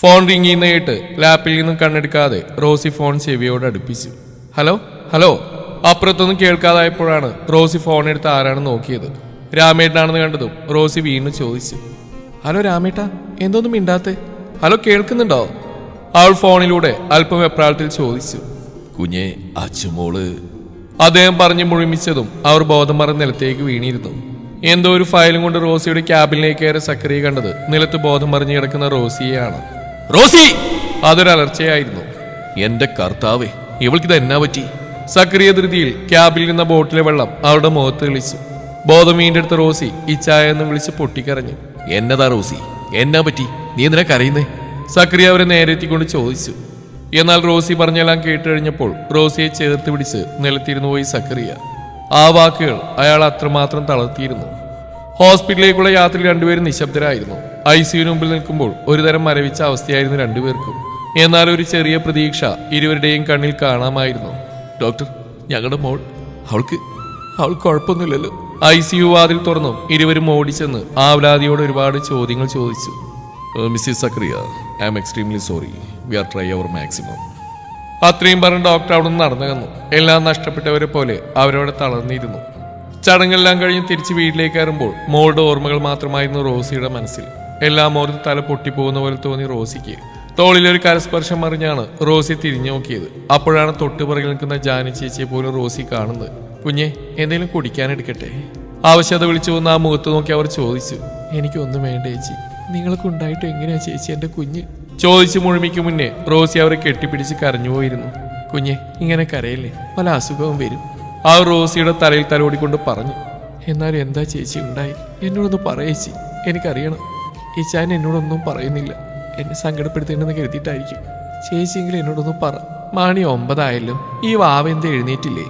Phone ring ചെയ്യുന്ന കേട്ട് ലാപ്പിൽ നിന്നും കണ്ണെടുക്കാതെ റോസി ഫോൺ ചെവിയോട് അടുപ്പിച്ചു. Hello hello. അപ്പുറത്തൊന്നും കേൾക്കാതായപ്പോഴാണ് റോസി ഫോൺ എടുത്ത് ആരാണ് നോക്കിയത്. രാമേട്ടനാണെന്ന് കണ്ടതും റോസി വീണ്ടും ചോദിച്ചു, ഹലോ രാമേട്ട, എന്തോന്നും മിണ്ടാത്തെ? ഹലോ, കേൾക്കുന്നുണ്ടോ? അവൾ ഫോണിലൂടെ അല്പം വെപ്രാളത്തിൽ ചോദിച്ചു. കുഞ്ഞെ, അച്ചുമോള്. അദ്ദേഹം പറഞ്ഞു മുഴുമിച്ചതും അവർ ബോധം മറന്ന് നിലത്തേക്ക് വീണിരുന്നു. എന്തോ ഒരു ഫയലും കൊണ്ട് റോസിയുടെ ക്യാബിനിലേക്ക് കയറി സക്കറിയെ കണ്ടത് നിലത്ത് ബോധം മറിഞ്ഞു കിടക്കുന്ന റോസിയെയാണ്. റോസി! അതൊരു അലർച്ചയായിരുന്നു. എന്റെ കർത്താവേ, ഇവൾക്കിത് എന്നാ പറ്റി? സക്രിയ ധൃതിയിൽ ക്യാബിൽ നിന്ന ബോട്ടിലെ വെള്ളം അവരുടെ മുഖത്ത് തെളിച്ചു. ബോധം വീണ്ടെടുത്ത റോസി ഇച്ചായ എന്ന് വിളിച്ച് പൊട്ടിക്കരഞ്ഞു. എന്നതാ റോസി, എന്നാ പറ്റി? നീ എന്തിനാ കരയുന്നേ? സക്രിയ അവരെ നേരെ എത്തിക്കൊണ്ട് ചോദിച്ചു. എന്നാൽ റോസി പറഞ്ഞെല്ലാം കേട്ട് കഴിഞ്ഞപ്പോൾ റോസിയെ ചേർത്ത് പിടിച്ച് നിലത്തിരുന്നു പോയി സക്രിയ. ആ വാക്കുകൾ അയാൾ അത്രമാത്രം തളർത്തിയിരുന്നു. ഹോസ്പിറ്റലിലേക്കുള്ള യാത്രയിൽ രണ്ടുപേരും നിശബ്ദരായിരുന്നു. ഐസിയുവിന് മുമ്പിൽ നിൽക്കുമ്പോൾ ഒരുതരം മരവിച്ച അവസ്ഥയായിരുന്നു രണ്ടുപേർക്കും. എന്നാൽ ഒരു ചെറിയ പ്രതീക്ഷ ഇരുവരുടെയും കണ്ണിൽ കാണാമായിരുന്നു. ഡോക്ടർ, ഞങ്ങളുടെ മോൾ, അവൾക്ക് കുഴപ്പമൊന്നുമില്ലല്ലോ? ഐസിയു വാതിൽ തുറന്നു ഇരുവരും ഓടിച്ചെന്ന് ആവലാതിയോട് ഒരുപാട് ചോദ്യങ്ങൾ ചോദിച്ചു. Mrs Sakriya, I am extremely sorry. We are try our maximum. അത്രയും പറഞ്ഞ് ഡോക്ടർ അവിടെ നിന്ന് നടന്നു വന്നു. എല്ലാം നഷ്ടപ്പെട്ടവരെ പോലെ അവരവിടെ തളർന്നിരുന്നു. ചടങ്ങെല്ലാം കഴിഞ്ഞ് തിരിച്ച് വീട്ടിലേക്ക് കയറുമ്പോൾ മോളുടെ ഓർമ്മകൾ മാത്രമായിരുന്നു റോസിയുടെ മനസ്സിൽ. എല്ലാം ഓർത്ത് തല പൊട്ടിപ്പോകുന്ന പോലെ തോന്നി റോസിക്ക്. തോളിലൊരു കരസ്പർശം അറിഞ്ഞാണ് റോസി തിരിഞ്ഞു നോക്കിയത്. അപ്പോഴാണ് തൊട്ടുപുറകിൽ നിൽക്കുന്ന ജാനി ചേച്ചിയെ പോലും റോസി കാണുന്നത്. കുഞ്ഞെ, എന്തെങ്കിലും കുടിക്കാനെടുക്കട്ടെ? ആവശ്യത വിളിച്ചു വന്ന് ആ മുഖത്ത് നോക്കി അവർ ചോദിച്ചു. എനിക്കൊന്നും വേണ്ട ചേച്ചി, നിങ്ങൾക്ക് ഉണ്ടായിട്ട് എങ്ങനെയാ ചേച്ചി എന്റെ കുഞ്ഞ്? ചോദിച്ചു മുഴുമിക്ക് മുന്നേ റോസി അവരെ കെട്ടിപ്പിടിച്ച് കരഞ്ഞുപോയിരുന്നു. കുഞ്ഞെ, ഇങ്ങനെ കരയല്ലേ, പല അസുഖവും വരും. ആ റോസിയുടെ തലയിൽ തലോടിക്കൊണ്ട് പറഞ്ഞു. എന്നാലും എന്താ ചേച്ചി ഉണ്ടായി? എന്നോടൊന്ന് പറയേച്ചി, എനിക്കറിയണം. ഈ ചാൻ എന്നോടൊന്നും പറയുന്നില്ല, എന്നെ സങ്കടപ്പെടുത്തേണ്ടെന്ന് കരുതിയിട്ടായിരിക്കും. ചേച്ചിയെങ്കിലും എന്നോടൊന്ന് പറ. മണി 9 ആയല്ലോ, ഈ വാവ എന്താ എഴുന്നേറ്റില്ലേ?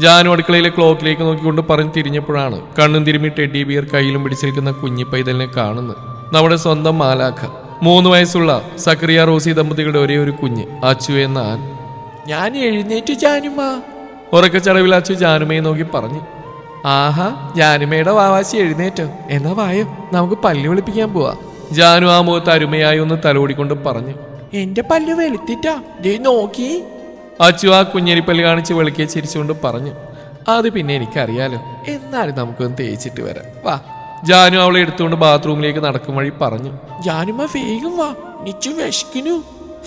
ജാനു അടുക്കളയിലെ ക്ലോക്കിലേക്ക് നോക്കിക്കൊണ്ട് പറഞ്ഞു തിരിഞ്ഞപ്പോഴാണ് കണ്ണും തിരുമ്മി ടെഡ്ഡി ബിയർ കയ്യിലും പിടിച്ചേൽക്കുന്ന കുഞ്ഞിപ്പൈതലിനെ കാണുന്നത്. നമ്മുടെ സ്വന്തം മാലാഖ. 3 വയസ്സുള്ള സക്രിയ റോസി ദമ്പതികളുടെ ഒരേ ഒരു കുഞ്ഞ് അച്ചു എന്ന ആൻ. ഞാൻ എഴുന്നേറ്റു ജാനുമ്മ. ഉറക്കച്ചടവിൽ അച്ചു ജാനുമയെ നോക്കി പറഞ്ഞു. ആഹാ, ജാനുമയുടെ വാവാശി എഴുന്നേറ്റോ? എന്നാ വായോ, നമുക്ക് പല്ല് വെളുപ്പിക്കാൻ പോവാ. ജാനു ആ മുഖത്ത് അരുമയായി ഒന്ന് തലോടിക്കൊണ്ട് പറഞ്ഞു. എന്റെ പല്ല് വെളുത്തിട്ടാ നോക്കി. അച്ചു ആ കുഞ്ഞരിപ്പല്ല് കാണിച്ച് വെളുക്കിയെ ചിരിച്ചുകൊണ്ട് പറഞ്ഞു. അത് പിന്നെ എനിക്കറിയാലോ, എന്നാലും നമുക്കൊന്ന് തേച്ചിട്ട് വരാം, വാ. ജാനു അവളെ എടുത്തുകൊണ്ട് ബാത്റൂമിലേക്ക് നടക്കും വഴി പറഞ്ഞു. ജാനുമ്മ വേഗം വാ, നിച്ചു വിശക്കുന്നു.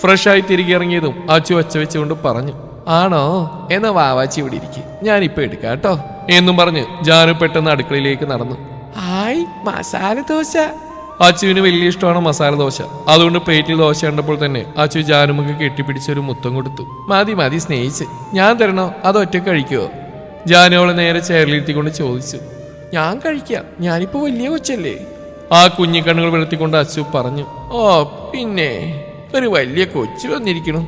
ഫ്രഷായി തിരികെ ഇറങ്ങിയതും അച്ചു ഒച്ച വെച്ചുകൊണ്ട് പറഞ്ഞു. ആണോ? എന്നാ വാവാച്ചി ഇവിടെ ഇരിക്കും, ഞാനിപ്പോ എടുക്കാം കേട്ടോ എന്നും പറഞ്ഞ് ജാനു പെട്ടെന്ന് അടുക്കളയിലേക്ക് നടന്നു. ഹായ്, മസാല ദോശ. അച്ചുവിന് വലിയ ഇഷ്ടമാണ് മസാല ദോശ. അതുകൊണ്ട് പ്ലേറ്റിൽ ദോശ കണ്ടപ്പോൾ തന്നെ അച്ചു ജാനുമുക്ക് കെട്ടിപ്പിടിച്ചൊരു മുത്തം കൊടുത്തു. മതി മതി, സ്നേഹിച്ച്. ഞാൻ തരണോ അതോ ഒറ്റ കഴിക്കുവോ? ജാനു അവളെ നേരെ ചെയറിലിരുത്തിക്കൊണ്ട് ചോദിച്ചു. ഞാൻ കഴിക്കാം, ഞാനിപ്പോ വലിയ കൊച്ചല്ലേ. ആ കുഞ്ഞിക്കണ്ണുകൾ വെളുത്തിക്കൊണ്ട് അച്ചു പറഞ്ഞു. ഓ പിന്നെ, ഒരു വലിയ കൊച്ചു വന്നിരിക്കണം.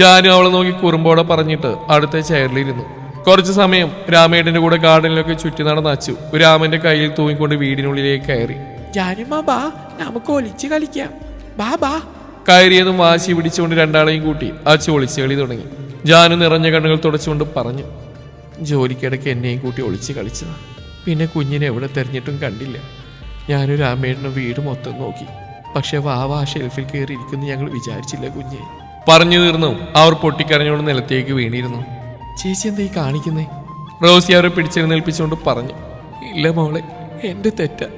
ജാനു അവളെ നോക്കി കുറുമ്പോടെ പറഞ്ഞിട്ട് അടുത്ത ചെയറിലിരുന്നു. കുറച്ചു സമയം രാമേട്ടന്റെ കൂടെ ഗാർഡനിലൊക്കെ ചുറ്റി നടന്ന അച്ചു രാമന്റെ കയ്യിൽ തൂങ്ങിക്കൊണ്ട് വീടിനുള്ളിലേക്ക് കയറി. ജാനുമ്മ ബാ, നമുക്ക് ഒളിച്ച് കളിക്കാം, ബാ ബാ. കയറിയതും വാശി പിടിച്ചുകൊണ്ട് രണ്ടാളെയും കൂട്ടി അച്ചു ഒളിച്ച് കളി തുടങ്ങി. ജാനു നിറഞ്ഞ കണ്ണുകൾ തുടച്ചുകൊണ്ട് പറഞ്ഞു. ജോലിക്കിടയ്ക്ക് എന്നെയും കൂട്ടി ഒളിച്ച് കളിച്ചതാ, പിന്നെ കുഞ്ഞിനെ എവിടെ തെരഞ്ഞിട്ടും കണ്ടില്ല. ഞാനൊരു രാമേട്ടനും വീട് മൊത്തം നോക്കി, പക്ഷെ വാവ ആ ഷെൽഫിൽ കയറി ഇരിക്കുന്നു ഞങ്ങൾ വിചാരിച്ചില്ല കുഞ്ഞെ. പറഞ്ഞു തീർന്നു അവർ പൊട്ടിക്കരഞ്ഞുകൊണ്ട് നിലത്തേക്ക് വീണിരുന്നു. ചേച്ചി എന്താ ഈ കാണിക്കുന്നേ? റോസി അവരെ പിടിച്ചെഴുന്നേൽപ്പിച്ചുകൊണ്ട് പറഞ്ഞു. ഇല്ല മോളെ, എന്റെ തെറ്റാ.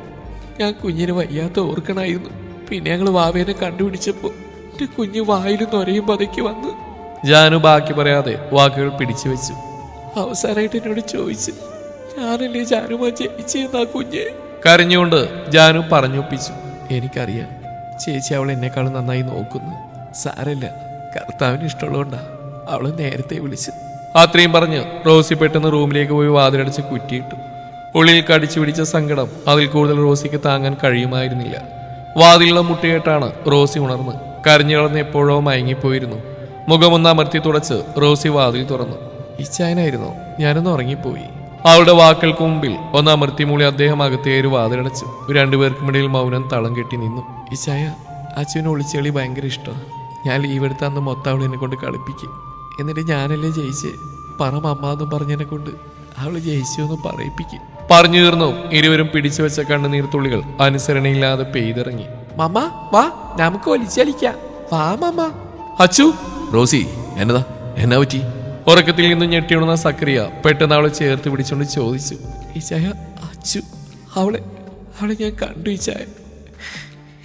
ഞാൻ കുഞ്ഞിന് വയ്യാത്ത ഓർക്കണായിരുന്നു. പിന്നെ ഞങ്ങൾ വാവേനെ കണ്ടുപിടിച്ചപ്പോ എന്റെ കുഞ്ഞ് വായിലും നൊരയും പതയ്ക്ക് വന്ന്. ജാനു ബാക്കി പറയാതെ വാക്കുകൾ പിടിച്ചു വെച്ചു. അവസാനമായിട്ട് എന്നോട് ചോദിച്ചു, ഞാനല്ലേ ജാനുമാ ചേച്ചിയെന്നാ കുഞ്ഞ്? കരഞ്ഞുകൊണ്ട് ജാനു പറഞ്ഞൊപ്പിച്ചു. എനിക്കറിയാം ചേച്ചി അവൾ എന്നെക്കാളും നന്നായി നോക്കുന്നു. സാരല്ല, കർത്താവിന് ഇഷ്ടമുള്ളതുകൊണ്ടാ അവളെ നേരത്തെ വിളിച്ചു. അത്രയും പറഞ്ഞ് റോസി പെട്ടെന്ന് റൂമിലേക്ക് പോയി വാതിലടച്ച് കുറ്റിയിട്ടു. ഉള്ളിൽ കടിച്ചു പിടിച്ച സങ്കടം അതിൽ കൂടുതൽ റോസിക്ക് താങ്ങാൻ കഴിയുമായിരുന്നില്ല. വാതിലുള്ള മുട്ടുകേട്ടാണ് റോസി ഉണർന്ന്. കരഞ്ഞു കളന്ന് എപ്പോഴോ മയങ്ങിപ്പോയിരുന്നു. മുഖമൊന്ന് അമർത്തി തുടച്ച് റോസി വാതിൽ തുറന്നു. ഇച്ചായനായിരുന്നോ? ഞാനൊന്ന് ഉറങ്ങിപ്പോയി. അവളുടെ വാക്കുകൾക്ക് മുമ്പിൽ ഒന്ന് അമർത്തി മൂളി അദ്ദേഹം അകത്തേര് വാതിലടച്ചു. രണ്ടുപേർക്കുമിടയിൽ മൗനം തളം കെട്ടി നിന്നു. ഇച്ചായ, അച്ഛന് ഒളിച്ചെളി ഭയങ്കര ഇഷ്ടമാണ്. ഞാൻ ലീവ് എടുത്ത അന്ന് മൊത്തം അവൾ എന്നെ കൊണ്ട് കളിപ്പിക്കും. എന്നിട്ട് ഞാനല്ലേ ജയിച്ച് പറ മമ്മ എന്നും പറഞ്ഞെന്നെ കൊണ്ട് അവള് ജയിച്ചു എന്ന് പറയിപ്പിക്കും. പറഞ്ഞു തീർന്നു ഇരുവരും പിടിച്ചു വെച്ച കണ്ണുനീർത്തുള്ളികൾ അനുസരണയില്ലാതെ പെയ്തിറങ്ങി. മമ്മ വാ, നമുക്ക് ഒലിച്ചലിക്കാം. വാ മാമ. അച്ചു. റോസി എന്നതാ, എന്നാ പറ്റി? ഉറക്കത്തിൽ നിന്ന് ഞെട്ടിയുണർന്ന സക്രിയ പെട്ടെന്ന് അവളെ ചേർത്ത് പിടിച്ചുകൊണ്ട് ചോദിച്ചു. ഈച്ചായ, അച്ചു അവളെ ഞാൻ കണ്ടു ഈച്ചായ.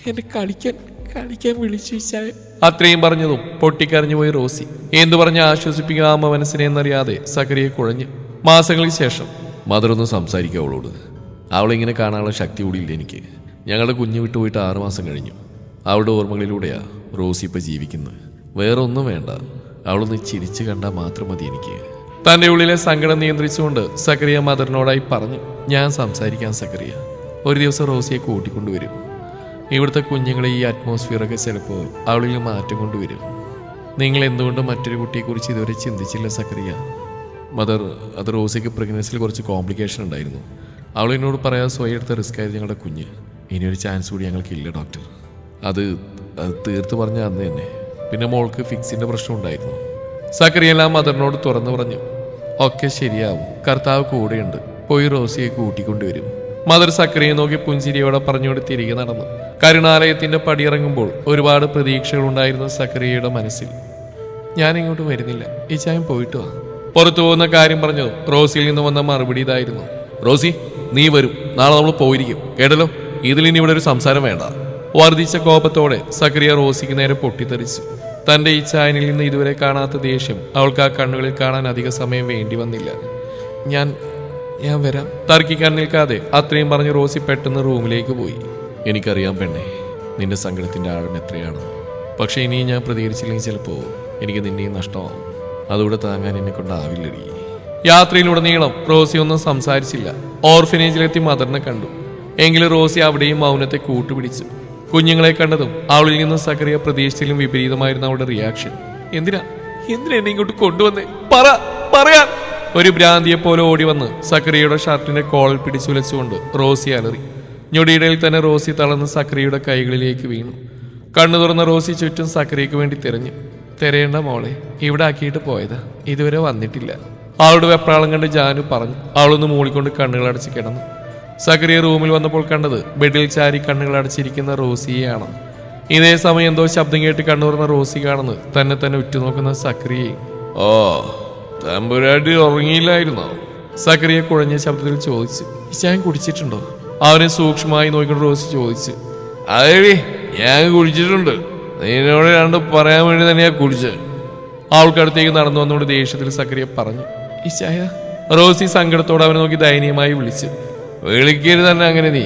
എന്നെ കളിക്കാൻ വിളിച്ചു ഈച്ചായ. അത്രയും പറഞ്ഞതും പൊട്ടിക്കരഞ്ഞു പോയി റോസി. എന്തു പറഞ്ഞ് ആശ്വസിപ്പിക്കുക അമ്മ മനസ്സിനെ എന്നറിയാതെ സക്രിയെ കുഴഞ്ഞു. മാസങ്ങൾക്ക് ശേഷം മദറൊന്ന് സംസാരിക്കുക അവളോട്. അവളിങ്ങനെ കാണാനുള്ള ശക്തി കൂടിയില്ല എനിക്ക്. ഞങ്ങളുടെ കുഞ്ഞു വിട്ടുപോയിട്ട് 6 മാസം കഴിഞ്ഞു. അവളുടെ ഓർമ്മകളിലൂടെയാ റോസി ഇപ്പം ജീവിക്കുന്നത്. വേറെ ഒന്നും വേണ്ട, അവളൊന്ന് ചിരിച്ചു കണ്ടാൽ മാത്രം മതി എനിക്ക്. തന്റെ ഉള്ളിലെ സങ്കടം നിയന്ത്രിച്ചുകൊണ്ട് സക്രിയ മദറിനോടായി പറഞ്ഞു. ഞാൻ സംസാരിക്കാൻ സക്രിയ. ഒരു ദിവസം റോസിയെ കൂട്ടിക്കൊണ്ടുവരും. ഇവിടുത്തെ കുഞ്ഞുങ്ങളെ ഈ അറ്റ്മോസ്ഫിയറൊക്കെ ചിലപ്പോൾ അവളിൽ മാറ്റം കൊണ്ടുവരും. നിങ്ങൾ എന്തുകൊണ്ട് മറ്റൊരു കുട്ടിയെക്കുറിച്ച് ഇതുവരെ ചിന്തിച്ചില്ല സക്രിയ? മദർ, അത് റോസിക്ക് പ്രഗ്നൻസിയിൽ കുറച്ച് കോംപ്ലിക്കേഷൻ ഉണ്ടായിരുന്നു. അവളെന്നോട് പറയാൻ സ്വയം എടുത്ത റിസ്ക് ആയിരുന്നു ഞങ്ങളുടെ കുഞ്ഞ്. ഇനിയൊരു ചാൻസ് കൂടി ഞങ്ങൾക്കില്ല ഡോക്ടർ. അത് തീർത്ത് പറഞ്ഞ അന്ന് തന്നെ. പിന്നെ മോൾക്ക് ഫിക്സിൻ്റെ പ്രശ്നം ഉണ്ടായിരുന്നു. സക്രിയെല്ലാം മദറിനോട് തുറന്നു പറഞ്ഞു. ഒക്കെ ശരിയാവും, കർത്താവ് കൂടെയുണ്ട്, പോയി റോസിയെ കൂട്ടിക്കൊണ്ടുവരും. മദർ സക്രിയെ നോക്കി പുഞ്ചിരിയോടെ പറഞ്ഞുകൊണ്ട് തിരികെ നടന്നു. കരുണാലയത്തിന്റെ പടിയിറങ്ങുമ്പോൾ ഒരുപാട് പ്രതീക്ഷകൾ ഉണ്ടായിരുന്നു സക്രിയയുടെ മനസ്സിൽ. ഞാൻ ഇങ്ങോട്ട് വരുന്നില്ല, ഈ ചായം പോയിട്ട് വാ. പുറത്തു പോകുന്ന കാര്യം പറഞ്ഞു റോസിയിൽ നിന്ന് വന്ന മറുപടി ഇതായിരുന്നു. റോസി, നീ വരും, നാളെ നമ്മൾ പോയിരിക്കും, കേട്ടല്ലോ. ഇതിലിനി ഇവിടെ ഒരു സംസാരം വേണ്ട. വർദ്ധിച്ച കോപത്തോടെ സക്രിയ റോസിക്ക് നേരെ പൊട്ടിത്തെറിച്ചു. തന്റെ ഈ ചായനിൽ നിന്ന് ഇതുവരെ കാണാത്ത ദേഷ്യം അവൾക്ക് ആ കണ്ണുകളിൽ കാണാൻ അധിക സമയം വേണ്ടി വന്നില്ല. ഞാൻ വരാം. തർക്കിക്കാൻ നിൽക്കാതെ അത്രയും പറഞ്ഞ് റോസി പെട്ടെന്ന് റൂമിലേക്ക് പോയി. എനിക്കറിയാം പെണ്ണെ, നിന്റെ സങ്കടത്തിൻ്റെ ആഴം എത്രയാണ്. പക്ഷെ ഇനിയും ഞാൻ പ്രതികരിച്ചില്ലെങ്കിൽ ചിലപ്പോൾ എനിക്ക് നിന്നെയും നഷ്ടമാവും. അതുകൂടെ താങ്ങാൻ എന്നെ കൊണ്ടാവില്ലടി. യാത്രയിലുടനീളം റോസി ഒന്നും സംസാരിച്ചില്ല. ഓർഫനേജിലെത്തി മദറിനെ കണ്ടു. എങ്കിലും റോസി അവിടെയും മൗനത്തെ കൂട്ടുപിടിച്ചു. കുഞ്ഞുങ്ങളെ കണ്ടതും അവളിൽ നിന്ന് സക്രിയ പ്രതീക്ഷയിലും വിപരീതമായിരുന്നു അവളുടെ റിയാക്ഷൻ. എന്തിനാ എന്നെ ഇങ്ങോട്ട് കൊണ്ടുവന്നേ? പറയാൻ ഒരു ഭ്രാന്തിയെ പോലെ ഓടി വന്ന് സക്രിയയുടെ ഷർട്ടിന്റെ കോളിൽ പിടിച്ചുലച്ചുകൊണ്ട് റോസി അലറി. ഞൊടിയിടയിൽ തന്നെ റോസി തളർന്ന് സക്രിയയുടെ കൈകളിലേക്ക് വീണു. കണ്ണു തുറന്ന റോസി ചുറ്റും സക്രിയക്ക് വേണ്ടി തിരയേണ്ട മോളെ, ഇവിടെ ആക്കിയിട്ട് പോയതാ, ഇതുവരെ വന്നിട്ടില്ല. അവളുടെ വെപ്രാളം കണ്ട് ജാനു പറഞ്ഞു. അവളൊന്ന് മൂളിക്കൊണ്ട് കണ്ണുകളടച്ച് കിടന്നു. സക്രിയ റൂമിൽ വന്നപ്പോൾ കണ്ടത് ബെഡിൽ ചാരി കണ്ണുകളടച്ചിരിക്കുന്ന റോസിയെയാണ്. ഇതേ സമയം എന്തോ ശബ്ദം കേട്ട് കണ്ണുറന്ന റോസി കാണുന്നു തന്നെ ഉറ്റുനോക്കുന്ന സക്രിയയും. ഓ, തമ്പുരാട്ടി ഉറങ്ങിയില്ലായിരുന്നോ? സക്രിയ കുഴഞ്ഞ ശബ്ദത്തിൽ ചോദിച്ചു. ചായ കുടിച്ചിട്ടുണ്ടോ? അവനെ സൂക്ഷ്മമായി നോക്കിക്കൊണ്ട് റോസി ചോദിച്ചു. അതേടി, ഞാൻ കുടിച്ചിട്ടുണ്ട്. നിന്നോട് രണ്ട് പറയാൻ വേണ്ടി തന്നെയാ കുടിച്ചത്. അവൾക്കടുത്തേക്ക് നടന്നു വന്നുകൊണ്ട് ദേഷ്യത്തിൽ സക്രിയ പറഞ്ഞു. ഇച്ചായ. റോസി സങ്കടത്തോടെ അവനെ നോക്കി ദയനീയമായി വിളിച്ചു. വിളിക്കരുത് തന്നെ അങ്ങനെ. നീ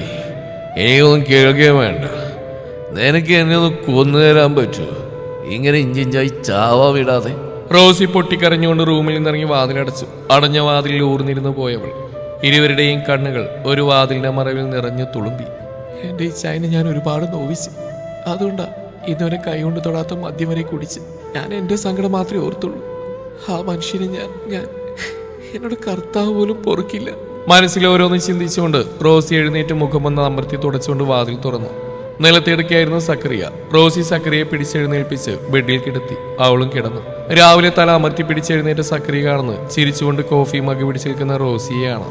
എനിക്കൊന്നും കേൾക്കുകയും വേണ്ട. നിനക്ക് എന്നെ ഒന്ന് കൊന്നു തരാൻ പറ്റുമോ? ഇങ്ങനെ ഇഞ്ചിഞ്ചായി ചാവാ വിടാതെ. റോസി പൊട്ടിക്കരഞ്ഞുകൊണ്ട് റൂമിൽ നിന്നിറങ്ങി വാതിലടച്ചു. അടഞ്ഞ വാതിലിൽ ഊർന്നിരുന്നു പോയവൾ. ഇരുവരുടെയും കണ്ണുകൾ ഒരു വാതിലിന്റെ മറവിൽ നിറഞ്ഞു തുളുമ്പി. എന്റെ ഈ ചായനെ ഞാൻ ഒരുപാട് നോവിച്ചു. അതുകൊണ്ടാ ഇതുവരെ കൈകൊണ്ട് തൊടാത്ത മദ്യം വരെ കുടിച്ച് ഞാൻ എന്റെ സങ്കടം മാത്രമേ ഓർത്തുള്ളൂ. ആ മനുഷ്യനെ ഞാൻ എന്നോട് കർത്താവ് പോലും പൊറുക്കില്ല. മനസ്സിൽ ഓരോന്ന് ചിന്തിച്ചുകൊണ്ട് റോസി എഴുന്നേറ്റ് മുഖം വന്ന് അമർത്തി തുടച്ചുകൊണ്ട് വാതിൽ തുറന്നു. നിലത്തിടക്കായിരുന്നു സക്രിയ. റോസി സക്രിയെ പിടിച്ചെഴുന്നേൽപ്പിച്ച് ബെഡിൽ കിടത്തി. അവളും കിടന്നു. രാവിലെ തല അമർത്തി പിടിച്ചെഴുന്നേറ്റ് സക്രിയ കാണുന്നു ചിരിച്ചുകൊണ്ട് കോഫി മഗ് പിടിച്ചു നിൽക്കുന്ന റോസിയെയാണ്.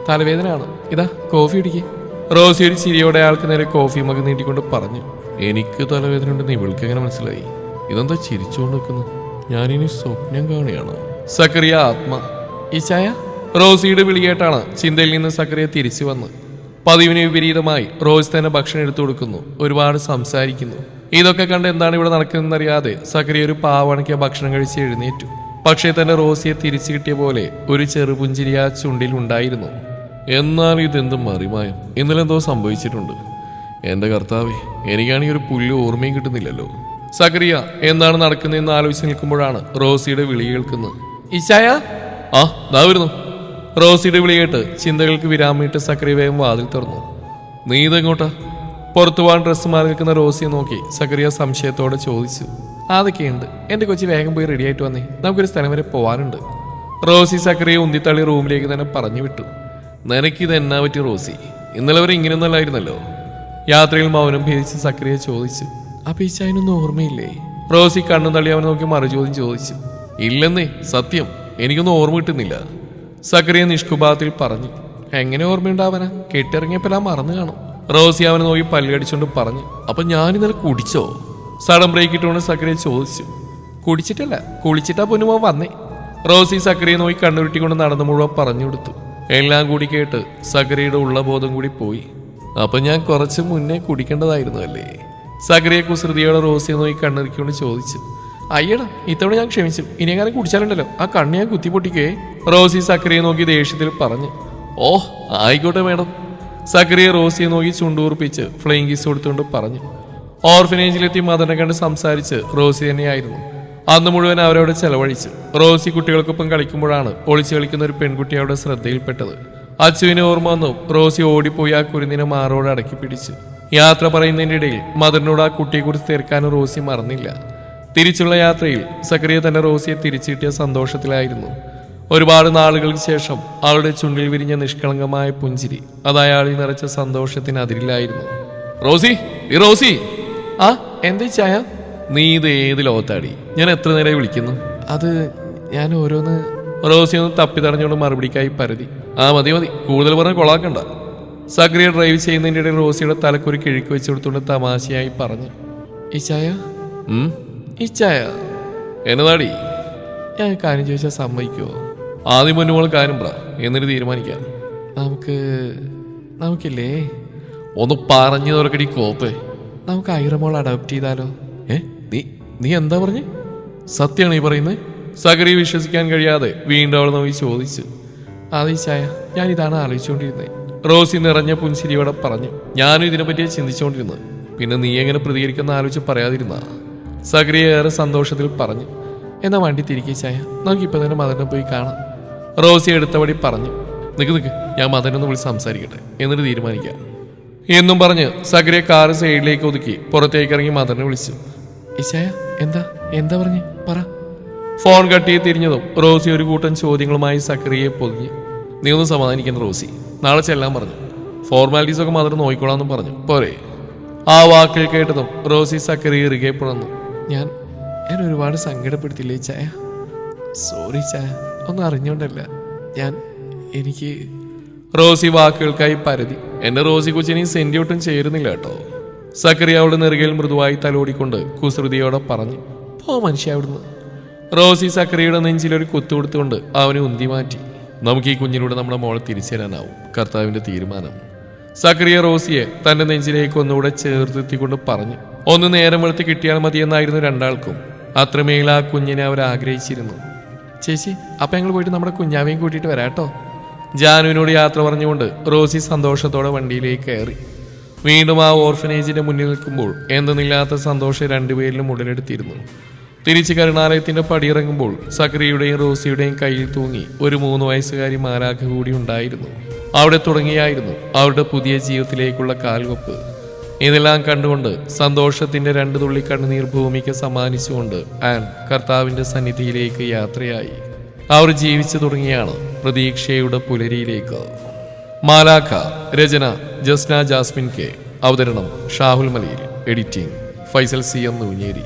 തലവേദനയാണ്, ഇതാ കോഫി ഇടിക്കേ. റോസി ഒരു ചിരിയോടെ അയാൾക്ക് നേരെ കോഫി മഗ് നീട്ടിക്കൊണ്ട് പറഞ്ഞു. എനിക്ക് തലവേദന ഉണ്ടെന്ന് ഇവൾക്ക് എങ്ങനെ മനസ്സിലായി? ഇതെന്താ ചിരിച്ചുകൊണ്ട് നിൽക്കുന്നു? ഞാനിനി സ്വപ്നം കാണുകയാണോ? സക്രിയ ആത്മ. ഈ ചായ? റോസിയുടെ വിളി കേട്ടാണ് ചിന്തയിൽ നിന്ന് സക്രിയ തിരിച്ചു വന്ന്. പതിവിന് വിപരീതമായി റോസ് തന്നെ ഭക്ഷണം എടുത്തു കൊടുക്കുന്നു. ഒരുപാട് സംസാരിക്കുന്നു. ഇതൊക്കെ കണ്ട് എന്താണ് ഇവിടെ നടക്കുന്നതെന്നറിയാതെ സക്രിയ ഒരു പാവണക്കിയ ഭക്ഷണം കഴിച്ച് എഴുന്നേറ്റു. പക്ഷേ തന്നെ റോസിയെ തിരിച്ചു കിട്ടിയ പോലെ ഒരു ചെറുപുഞ്ചിരി ആ ചുണ്ടിൽ ഉണ്ടായിരുന്നു. എന്നാൽ ഇതെന്തും മറിമായം. ഇന്നലെ എന്തോ സംഭവിച്ചിട്ടുണ്ട്. എന്റെ കർത്താവേ, എനിക്കാണെങ്കിൽ ഒരു പുല്ല് ഓർമ്മയും കിട്ടുന്നില്ലല്ലോ. സക്രിയ എന്താണ് നടക്കുന്നതെന്ന് ആലോചിച്ച് നിൽക്കുമ്പോഴാണ് റോസിയുടെ വിളി കേൾക്കുന്നത്. ഇച്ചായ? ആ, ദാ വരുന്നു. റോസിയുടെ വിളി കേട്ട് ചിന്തകൾക്ക് വിരാമിട്ട് സക്രിയ വേഗം വാതിൽ തുറന്നു. നീ ഇതെങ്ങോട്ടാ? പുറത്തു പോകാൻ ഡ്രസ്സ് മാറി നിൽക്കുന്ന റോസിയെ നോക്കി സക്രിയ സംശയത്തോടെ ചോദിച്ചു. അതൊക്കെയുണ്ട്, എന്റെ കൊച്ചി വേഗം പോയി റെഡിയായിട്ട് വന്നേ, നമുക്കൊരു സ്ഥലം വരെ പോവാനുണ്ട്. റോസി സക്രിയ ഉന്തിത്തള്ളി റൂമിലേക്ക് തന്നെ പറഞ്ഞു വിട്ടു. നിനക്കിത് എന്നാ പറ്റി റോസി? ഇന്നലെ വരെ ഇങ്ങനെയൊന്നല്ലായിരുന്നല്ലോ. യാത്രയിൽ മൗനം ഭേദിച്ച് സക്രിയ ചോദിച്ചു. അപ്പൊ ഈ ചായനൊന്നും ഓർമ്മയില്ലേ? റോസി കണ്ണും തള്ളി അവനെ നോക്കി മറുചോദ്യം ചോദിച്ചു. ഇല്ലെന്നേ, സത്യം എനിക്കൊന്നും ഓർമ്മ കിട്ടുന്നില്ല. സക്രിയ നിഷ്കുഭാവത്തിൽ പറഞ്ഞു. എങ്ങനെ ഓർമ്മയുണ്ടാവനാ? കെട്ടിറങ്ങിയപ്പോഴാ മറന്നു കാണും. റോസി അവനെ നോക്കി പല്ലുകടിച്ചോണ്ട് പറഞ്ഞു. അപ്പൊ ഞാൻ ഇന്നലെ കുടിച്ചോ? സഡൻ ബ്രേക്ക് ഇട്ടുകൊണ്ട് സക്രിയ ചോദിച്ചു. കുടിച്ചിട്ടല്ല, കുളിച്ചിട്ടാ പൊന്നുമോ വന്നേ. റോസി സക്രിയെ നോക്കി കണ്ണുരുട്ടിക്കൊണ്ട് നടന്നു മുഴുവൻ പറഞ്ഞു കൊടുത്തു. എല്ലാം കൂടി കേട്ട് സക്രിയയുടെ ഉള്ള ബോധം കൂടി പോയി. അപ്പൊ ഞാൻ കുറച്ച് മുന്നേ കുടിക്കേണ്ടതായിരുന്നു അല്ലേ? സക്രിയെ കുസൃതിയോടെ റോസിയെ നോക്കി കണ്ണിറുക്കിക്കൊണ്ട് ചോദിച്ചു. അയ്യടാ, ഇത്തവണ ഞാൻ ക്ഷമിച്ചു. ഇനി എങ്ങനെ കുടിച്ചാലുണ്ടല്ലോ ആ കണ്ണ് ഞാൻ കുത്തിപ്പൊട്ടിക്കേ. റോസി സക്രിയെ നോക്കി ദേഷ്യത്തിൽ പറഞ്ഞു. ഓഹ് ആയിക്കോട്ടെ മേഡം. സക്രിയെ റോസിയെ നോക്കി ചുണ്ടൂർപ്പിച്ച് ഫ്ലൈയിങ് കിസ് കൊടുത്തുകൊണ്ട് പറഞ്ഞു. ഓർഫനേജിലെത്തി മദനെ കണ്ട് സംസാരിച്ച് റോസി തന്നെയായിരുന്നു. അന്ന് മുഴുവൻ അവരവിടെ ചെലവഴിച്ചു. റോസി കുട്ടികൾക്കൊപ്പം കളിക്കുമ്പോഴാണ് ഒളിച്ചു കളിക്കുന്ന ഒരു പെൺകുട്ടി അവിടെ ശ്രദ്ധയിൽപ്പെട്ടത്. അച്ചുവിന് ഓർമ്മ വന്നു. റോസി ഓടിപ്പോയി ആ കുരുന്നിനെ മാറോട് അടക്കി പിടിച്ചു. യാത്ര പറയുന്നതിൻ്റെ ഇടയിൽ മദറിനോട് ആ കുട്ടിയെക്കുറിച്ച് തീർക്കാനും റോസി മറന്നില്ല. തിരിച്ചുള്ള യാത്രയിൽ സക്രിയ തന്റെ റോസിയെ തിരിച്ചു കിട്ടിയ സന്തോഷത്തിലായിരുന്നു. ഒരുപാട് നാളുകൾക്ക് ശേഷം അവളുടെ ചുണ്ടിൽ വിരിഞ്ഞ നിഷ്കളങ്കമായ പുഞ്ചിരി അത് അയാളിൽ നിറച്ച സന്തോഷത്തിന് അതിരില്ലായിരുന്നു. റോസി, ഈ റോസി. ആ എന്താ ചായ? നീ ഇത് ഏത് ലോകത്താടി? ഞാൻ എത്ര നേരമായി വിളിക്കുന്നു? അത് ഞാൻ ഓരോന്ന്. റോസി ഒന്ന് തപ്പി തടഞ്ഞുകൊണ്ട് മറുപടിക്കായി പരതി. ആ മതി മതി, കൂടുതൽ പറഞ്ഞ് കൊളാക്കണ്ട. സക്രിയ ഡ്രൈവ് ചെയ്യുന്നതിൻ്റെ ഇടയിൽ റോസിയുടെ തലക്കൊരു കിഴുക്ക് വെച്ച് കൊടുത്തുകൊണ്ട് തമാശയായി പറഞ്ഞു. ഈ ചായ ഈ ചായ എന്നതാടി? ഞാൻ കാര്യം ചോദിച്ചാൽ സമ്മതിക്കുമോ? ആദ്യം മുന്നോൾ കാര്യം പറ, എന്നിട്ട് തീരുമാനിക്കാം. നമുക്കില്ലേ ഒന്ന് പറഞ്ഞു തുറക്കടി കോപ്പേ. നമുക്ക് ഐറമോൾ അഡോപ്റ്റ് ചെയ്താലോ? നീ എന്താ പറഞ്ഞേ? സത്യമാണ് ഈ പറയുന്നത്? സക്രിയ വിശ്വസിക്കാൻ കഴിയാതെ വീണ്ടും അവൾ നോക്കി ചോദിച്ചു. അതേ ചായ, ഞാനിതാണ് ആലോചിച്ചുകൊണ്ടിരുന്നത്. റോസി നിറഞ്ഞ പുൻസിരിയോടെ പറഞ്ഞു. ഞാനും ഇതിനെപ്പറ്റിയാണ് ചിന്തിച്ചുകൊണ്ടിരുന്നത്. പിന്നെ നീ എങ്ങനെ പ്രതികരിക്കുന്ന ആലോചിച്ച് പറയാതിരുന്ന? സക്രിയ ഏറെ സന്തോഷത്തിൽ പറഞ്ഞു. എന്നാ വണ്ടി തിരികെ ചായ, നമുക്കിപ്പോൾ തന്നെ മദനെ പോയി കാണാം. റോസി എടുത്തപടി പറഞ്ഞു. നിക്ക്, ഞാൻ മദനൊന്ന് വിളിച്ച് സംസാരിക്കട്ടെ, എന്നിട്ട് തീരുമാനിക്കാം എന്നും പറഞ്ഞ് സക്രിയ കാറ് സൈഡിലേക്ക് ഒതുക്കി പുറത്തേക്ക് ഇറങ്ങി മദനെ വിളിച്ചു. ഇച്ചായ എന്താ പറഞ്ഞേ പറ. ഫോൺ കട്ടി തിരിഞ്ഞതും റോസി ഒരു കൂട്ടം ചോദ്യങ്ങളുമായി സക്രിയയെ പൊതിഞ്ഞു. നീ ഒന്ന് സമാധാനിക്കണം റോസി, നാളെ ചെല്ലാൻ പറഞ്ഞു. ഫോർമാലിറ്റീസ് ഒക്കെ മദർ നോക്കിക്കോളാന്നും പറഞ്ഞു. പോരെ? ആ വാക്കുകൾ കേട്ടതും റോസി സക്രിയ ഇറുകെ പുണർന്നു. ഞാൻ ഒരുപാട് സങ്കടപ്പെടുത്തില്ലേ ചായ? സോറി ചായ, ഒന്നും അറിഞ്ഞോണ്ടല്ല. എനിക്ക് റോസി വാക്കുകൾക്കായി പരതി. എന്റെ റോസി കൊച്ചിനി സെന്റി ഒട്ടും ചേരുന്നില്ല കേട്ടോ. സക്രിയ അവളുടെ നെറുകയിൽ മൃദുവായി തലോടിക്കൊണ്ട് കുസൃതിയോടെ പറഞ്ഞു. പോ മനുഷ്യ അവിടുന്ന്. റോസി സക്രിയയുടെ നെഞ്ചിലൊരു കുത്തു കൊടുത്തുകൊണ്ട് അവനെ ഉന്തി മാറ്റി. നമുക്ക് ഈ കുഞ്ഞിലൂടെ നമ്മുടെ മോളെ തിരിച്ചു തരാനാവും, കർത്താവിന്റെ തീരുമാനം. സക്രിയ റോസിയെ തന്റെ നെഞ്ചിലേക്ക് ഒന്നുകൂടെ ചേർത്തിക്കൊണ്ട് പറഞ്ഞു. ഒന്ന് നേരം വെളുത്ത് കിട്ടിയാൽ മതിയെന്നായിരുന്നു രണ്ടാൾക്കും. അത്രമേൽ ആ കുഞ്ഞിനെ അവർ ആഗ്രഹിച്ചിരുന്നു. ചേച്ചി, അപ്പൊ ഞങ്ങൾ പോയിട്ട് നമ്മുടെ കുഞ്ഞാവേയും കൂട്ടിയിട്ട് വരാട്ടോ. ജാനുവിനോട് യാത്ര പറഞ്ഞുകൊണ്ട് റോസി സന്തോഷത്തോടെ വണ്ടിയിലേക്ക് കയറി. വീണ്ടും ആ ഓർഫനേജിന്റെ മുന്നിൽ നിൽക്കുമ്പോൾ എന്തെന്നില്ലാത്ത സന്തോഷം രണ്ടുപേരിലും ഉടലെടുത്തിരുന്നു. തിരിച്ച് കരുണാലയത്തിന്റെ പടിയിറങ്ങുമ്പോൾ സക്രിയയുടെയും റോസിയുടെയും കയ്യിൽ തൂങ്ങി ഒരു 3 വയസ്സുകാരി മാലാഖ കൂടി ഉണ്ടായിരുന്നു. അവിടെ തുടങ്ങിയായിരുന്നു അവരുടെ പുതിയ ജീവിതത്തിലേക്കുള്ള കാൽവെപ്പ്. ഇതെല്ലാം കണ്ടുകൊണ്ട് സന്തോഷത്തിന്റെ 2 തുള്ളി കണ്ണുനീർ ഭൂമിക്ക് സമ്മാനിച്ചുകൊണ്ട് ആൻ കർത്താവിന്റെ സന്നിധിയിലേക്ക് യാത്രയായി. അവർ ജീവിച്ചു തുടങ്ങിയാണ് പ്രതീക്ഷയുടെ പുലരിയിലേക്ക്. മാലാഖ. രചന ജസ്ന ജാസ്മിൻ കെ. അവതരണം ഷാഹുൽ മലയിൽ. Editing Faisal CM Nooncheri.